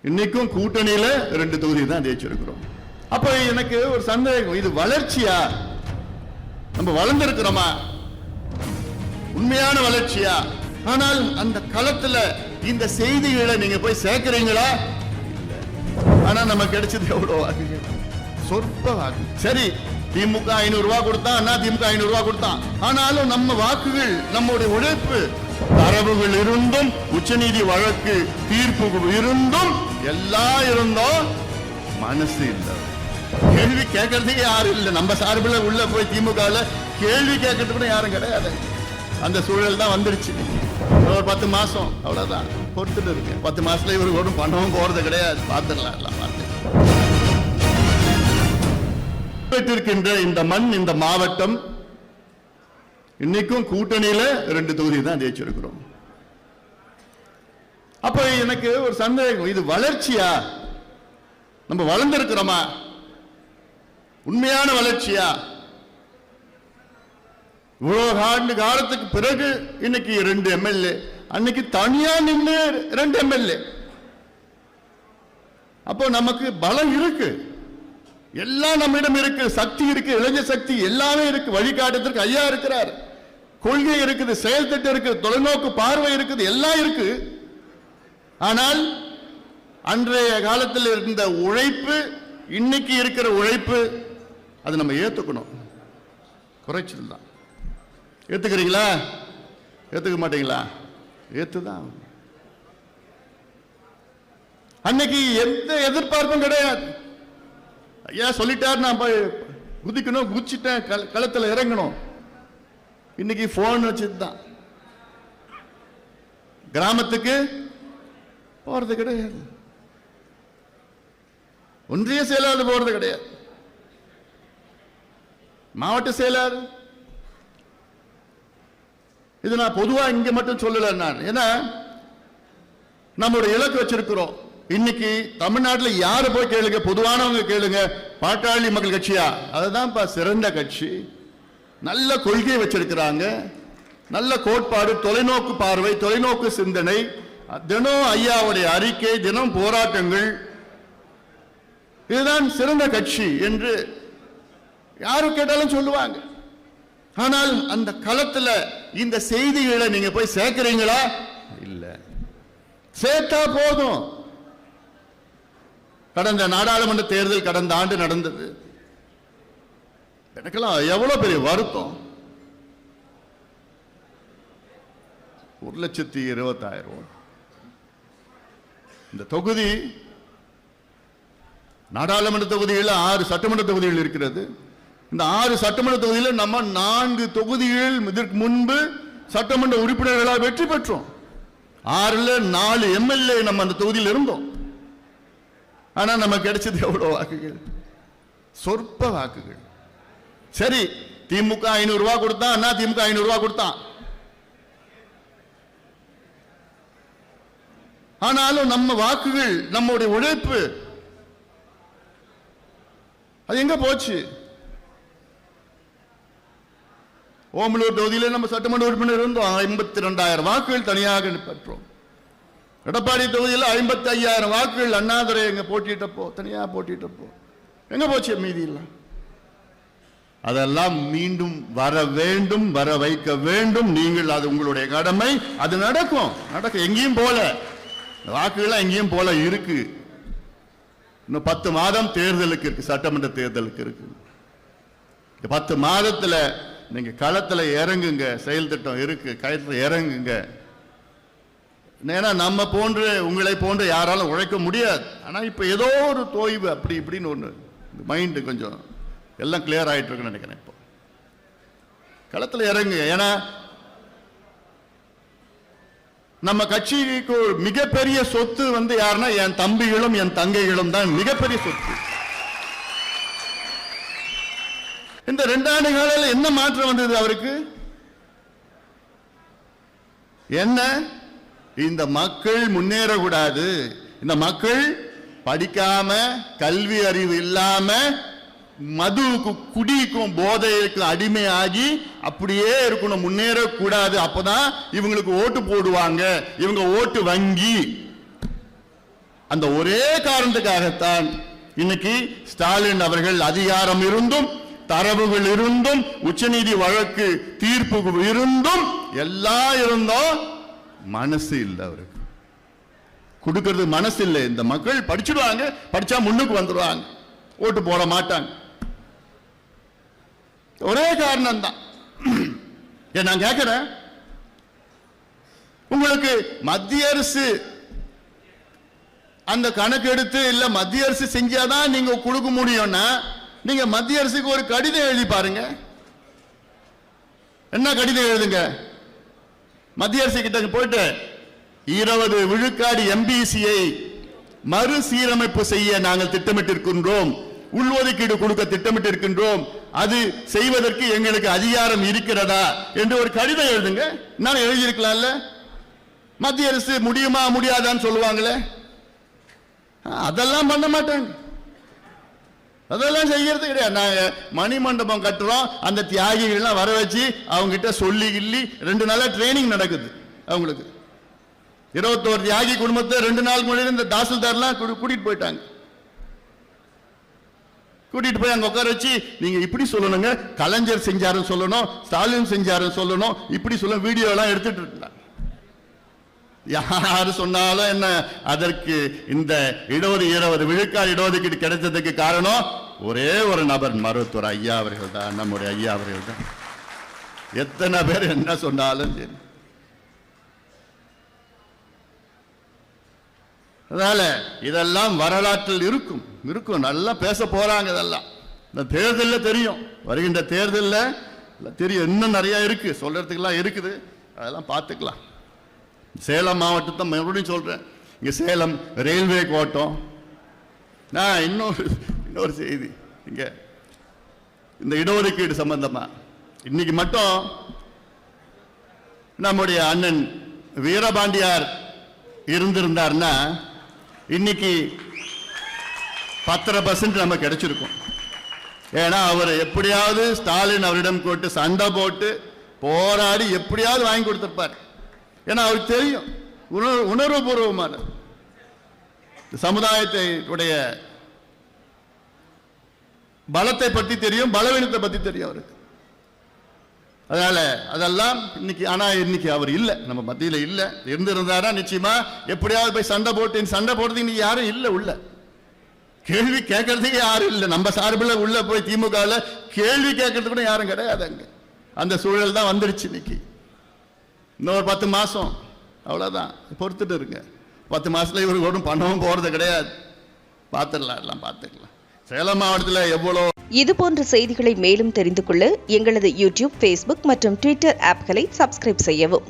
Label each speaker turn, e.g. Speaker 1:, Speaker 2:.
Speaker 1: இன்னைக்கும் கூட்டணியில 2 தொகுதி தான் ஜெயிச்சிருக்கிறோம். அப்ப எனக்கு ஒரு சந்தேகம், இது வளர்ச்சியா? நம்ம வளர்ந்திருக்கிறோமா? உண்மையான வளர்ச்சியா? ஆனால் அந்த களத்துல இந்த செய்திகளை நீங்க போய் சேர்க்கிறீங்களா? ஆனா நமக்கு கிடைச்சது எவ்வளவு வாக்குகள்? சொற்ப வாக்கு. சரி, திமுக 500 ரூபாய் கொடுத்தான், அண்ணா திமுக 500 ரூபாய் கொடுத்தான். ஆனாலும் நம்ம வாக்குகள், நம்முடைய உழைப்பு, தரவுகள் இருந்தும், உச்சநீதி வழக்கு தீர்ப்பு இருந்தும், எல்லாம் இருந்தோம், மனசு இல்லை. கேள்வி கேட்கறதுக்கு யாரும் இல்லை. நம்ம சார்பில் உள்ள போய் திமுக கேள்வி கேட்கறதுக்கு கூட யாரும் கிடையாது. அந்த சூழல் தான் வந்துருச்சு. ஒரு 10 மாசம் அவ்வளவுதான் பொறுத்துட்டு இருக்கு. 10 மாசத்துல இவருக்கு ஒன்றும் பண்ணவும் போறது கிடையாது. பார்த்துடலாம், எல்லாம் பார்த்து பெற்றிருக்கின்ற இந்த மண், இந்த மாவட்டம் இன்னைக்கும் கூட்டணியில 2 தொகுதி தான் ஜெயிச்சிருக்கிறோம். அப்ப எனக்கு ஒரு சந்தேகம், இது வளர்ச்சியா? நம்ம வளர்ந்திருக்கிறோமா? உண்மையான வளர்ச்சியா? இவ்வளவு ஆண்டு காலத்துக்கு பிறகு இன்னைக்கு 2 எம்எல்ஏ, அன்னைக்கு தனியா நின்று 2 எம்எல்ஏ. அப்போ நமக்கு பலம் இருக்கு, எல்லாம் நம்மிடம் இருக்கு, சக்தி இருக்கு, இளைஞர் சக்தி எல்லாமே இருக்கு. வழிகாட்டுறதுக்கு ஐயா இருக்கிறார், கொள்கை இருக்குது, செயல் திட்டம் இருக்கு, தொலைநோக்கு பார்வை இருக்குது, எல்லாம் இருக்கு. ஆனால் அன்றைய காலத்தில் இருந்த உழைப்பு, இன்னைக்கு இருக்கிற உழைப்பு, அது நம்ம ஏத்துக்கணும். குறைச்சல் தான். ஏத்துக்கிறீங்களா? ஏத்துக்க மாட்டீங்களா? ஏத்துதான். அன்னைக்கு எந்த எதிர்பார்ப்பும் கிடையாது. ஐயா சொல்லிட்டார், நான் போய் குதிக்கணும், குதிச்சுட்டேன், களத்தில் இறங்கணும். இன்னைக்கு போன் வச்சுதான் கிராமத்துக்கு போறது கிடையாது, ஒன்றிய செயலாளர் போறது கிடையாது, மாவட்ட செயலாளர். இது நான் பொதுவா இங்க மட்டும் சொல்லல. நான் ஏன்னா நம்மளுடைய இலக்கு வச்சிருக்கிறோம். இன்னைக்கு தமிழ்நாட்டில் யாரு போய் கேளுங்க, பொதுவானவங்க கேளுங்க, பாட்டாளி மக்கள் கட்சியா? அதுதான் சிறந்த கட்சி. நல்ல கொள்கை வச்சிருக்கிறாங்க, நல்ல கோட்பாடு, தொலைநோக்கு பார்வை, தொலைநோக்கு சிந்தனை, தினம் ஐயாவுடைய அறிக்கை, தினம் போராட்டங்கள், இதுதான் சிறந்த கட்சி என்று யாரு கேட்டாலும் சொல்லுவாங்க. ஆனால் அந்த களத்துல இந்த செய்திகளை நீங்க போய் சேர்க்கிறீங்களா? இல்ல. சேர்த்தா போதும். கடந்த நாடாளுமன்ற தேர்தல் கடந்த ஆண்டு நடந்தது. எனக்கெல்லாம் எவ்வளவு பெரிய வருத்தம். 1,20,000 இந்த தொகுதி, நாடாளுமன்ற தொகுதியில் 6 சட்டமன்ற தொகுதிகள் இருக்கிறது. இந்த 6 சட்டமன்ற தொகுதியில் நம்ம 4 தொகுதிகள் இதற்கு முன்பு சட்டமன்ற உறுப்பினர்களாக வெற்றி பெற்றோம். 6ல் 4 எம்எல்ஏ நம்ம அந்த தொகுதியில் இருந்தோம். ஆனா நமக்கு கிடைச்சது எவ்வளவு வாக்குகள்? சொற்ப வாக்குகள். சரி, திமுக 500 ரூபாய் கொடுத்தான், அண்ணா திமுக 500 ரூபாய் கொடுத்தான். ஆனாலும் நம்ம வாக்குகள், நம்முடைய உழைப்பு, அது எங்க போச்சு? ஓமலூர் தொகுதியில் நம்ம சட்டமன்ற உறுப்பினர் இருந்தோம், 52,000 வாக்குகள் தனியாக பெற்றோம். எடப்பாடி தொகுதியில் 55,000 வாக்குகள் அண்ணாதுரை எங்க போட்டிட்டப்போ, தனியாக போட்டிட்டப்போ எங்க போச்சு மீதி இல்லை? அதெல்லாம் மீண்டும் வர வேண்டும், வர வைக்க வேண்டும். நீங்கள், அது உங்களுடைய கடமை. அது நடக்கும், நடக்கும். எங்கேயும் போல வாக்குகள் எங்கேயும் போல இருக்கு. இன்னும் 10 மாதம் தேர்தலுக்கு இருக்கு, சட்டமன்ற தேர்தலுக்கு இருக்கு. 10 மாதத்துல நீங்க களத்துல இறங்குங்க, செயல் திட்டம் இருக்கு, களத்துல இறங்குங்க. ஏன்னா நம்ம போன்று, உங்களை போன்று யாராலும் உழைக்க முடியாது. ஆனா இப்ப ஏதோ ஒரு தோய்வு அப்படி இப்படின்னு ஒண்ணு, மைண்ட் கொஞ்சம் எல்லாம் கிளியர் ஆயிட்டு இருக்குன்னு நினைக்கிறேன். இப்போ களத்துல இறங்குங்க. ஏன்னா நம்ம கட்சிக்கு மிகப்பெரிய சொத்து யாருன்னா என் தம்பிகளும் என் தங்கைகளும் தான் மிகப்பெரிய சொத்து. இந்த 2 ஆண்டு காலையில் என்ன மாற்றம் வந்தது அவருக்கு? என்ன? இந்த மக்கள் முன்னேறக்கூடாது, இந்த மக்கள் படிக்காம, கல்வி அறிவு இல்லாம, மதுவுக்கு, குடிக்கும், போதைக்கு அடிமையாகி அப்படியே இருக்கணும், முன்னேறக்கூடாது. அப்பதான் இவங்களுக்கு ஓட்டு போடுவாங்க, இவங்க ஓட்டு வங்கி. அந்த ஒரே காரணத்துக்காகத்தான் இன்னைக்கு ஸ்டாலின் அவர்கள் அதிகாரம் இருந்தும் தரவுகள் இருந்தும் உச்சநீதி வழக்கு தீர்ப்பு இருந்தும் எல்லாம் இருந்தோம் மனசு இல்லை அவருக்கு கொடுக்கிறது மனசு இல்லை. இந்த மக்கள் படிச்சுடுவாங்க, படிச்சா முன்னுக்கு வந்துடுவாங்க, ஓட்டு போட மாட்டாங்க. ஒரே காரணம் தான். நான் கேட்கிறேன், உங்களுக்கு மத்திய அரசு அந்த கணக்கு எடுத்து இல்ல மத்திய அரசு செஞ்சாதான் நீங்க கொடுக்க முடியும்னா நீங்க மத்திய அரசுக்கு ஒரு கடிதம் எழுதி பாருங்க. என்ன கடிதம் எழுதுங்க? மத்திய அரசு கிட்ட போயிட்டு 20 விழுக்காடு எம்பிசியை மறுசீரமைப்பு செய்ய நாங்கள் திட்டமிட்டிருக்கின்றோம், உள்ஒதுக்கீடு கொடுக்க திட்டமிட்டிருக்கின்றோம், அது செய்வதற்கு எங்களுக்கு அதிகாரம் இருக்கிறதா என்று ஒரு கடிதம் எழுதுங்க. நான் எழுதியிருக்கலாம்ல. மத்திய அரசு முடியுமா முடியாதான்னு சொல்லுவாங்களே, அதெல்லாம் பண்ண மாட்டாங்க, அதெல்லாம் செய்யறது கிடையாது. நாங்க மணிமண்டபம் கட்டுறோம், அந்த தியாகிகள்லாம் வர வச்சு அவங்க கிட்ட சொல்லி கிள்ளி 2 நாளா ட்ரைனிங் நடக்குது. அவங்களுக்கு 21 தியாகி குடும்பத்தை 2 நாள் முன்னாடி இந்த தாசில்தார்லாம் கூட்டிட்டு போயிட்டாங்க. கூட்டிட்டு போய் அங்க உட்கார வச்சு நீங்க இப்படி சொல்லணுங்க, கலைஞர் செஞ்சாருன்னு சொல்லணும், ஸ்டாலின் செஞ்சாருன்னு சொல்லணும், இப்படி சொல்ல வீடியோ எல்லாம் எடுத்துட்டு இருந்தாங்க. யாரு சொன்னாலும் என்ன, அதற்கு இந்த 20 விழுக்காடு இடஒதுக்கீடு கிடைத்ததுக்கு காரணம் ஒரே ஒரு நபர், மருத்துவர் ஐயா அவர்கள் தான், நம்முடைய ஐயா அவர்கள் தான். எத்தனை பேர் என்ன சொன்னாலும் சரி. அதனால இதெல்லாம் வரலாற்றில் இருக்கும் இருக்கும் நல்லா பேச போறாங்க. இதெல்லாம் இந்த தேர்தலில் தெரியும், வருகின்ற தேர்தலில் தெரியும். இன்னும் நிறைய இருக்கு, சொல்றதுக்கெல்லாம் இருக்குது, அதெல்லாம் பார்த்துக்கலாம். சேலம் மாவட்டத்தை மறுபடியும் சொல்றேன், இங்க சேலம் ரயில்வே கோட்டம். நான் இன்னொரு செய்தி, இங்க இந்த இடஒதுக்கீடு சம்பந்தமா இன்னைக்கு மட்டும் நம்முடைய அண்ணன் வீரபாண்டியார் இருந்திருந்தார்னா இன்னைக்கு 10% நம்ம கிடைச்சிருக்கும். ஏன்னா அவர் எப்படியாவது ஸ்டாலின் அவரிடம் போட்டு சண்டை போட்டு போராடி எப்படியாவது வாங்கி கொடுத்திருப்பார். ஏன்னா அவருக்கு தெரியும், உணர்வுபூர்வமான சமுதாயத்தை உடைய பலத்தை பற்றி தெரியும், பலவீனத்தை பற்றி தெரியும் அவருக்கு. அதனால அதெல்லாம் இன்னைக்கு, ஆனா இன்னைக்கு அவர் இல்லை, நம்ம மத்தியில இல்லை. இருந்திருந்தாரா நிச்சயமா எப்படியாவது போய் சண்டை போடுறதுக்கு இன்னைக்கு யாரும் இல்லை, உள்ள கேள்வி கேட்கறதுக்கு யாரும் இல்லை. நம்ம சார்பில் உள்ள போய் திமுகவில் கேள்வி கேட்கறதுக்கு கூட யாரும் கிடையாது. அங்க அந்த சூழல் தான் வந்துருச்சு. இன்னைக்கு இன்னொரு 10 மாசம் அவ்வளவுதான், பொறுத்துட்டு இருங்க. 10 மாசத்துல இவருக்கு ஒன்றும் பண்ணவும் போறது கிடையாது. பார்த்துடலாம், எல்லாம் பார்த்துக்கலாம். சேலம் மாவட்டத்தில் எவ்வளோ
Speaker 2: இது போன்ற செய்திகளை மேலும் தெரிந்து கொள்ள எங்களது யூடியூப், ஃபேஸ்புக் மற்றும் ட்விட்டர் ஆப்களை சப்ஸ்கிரைப் செய்யவும்.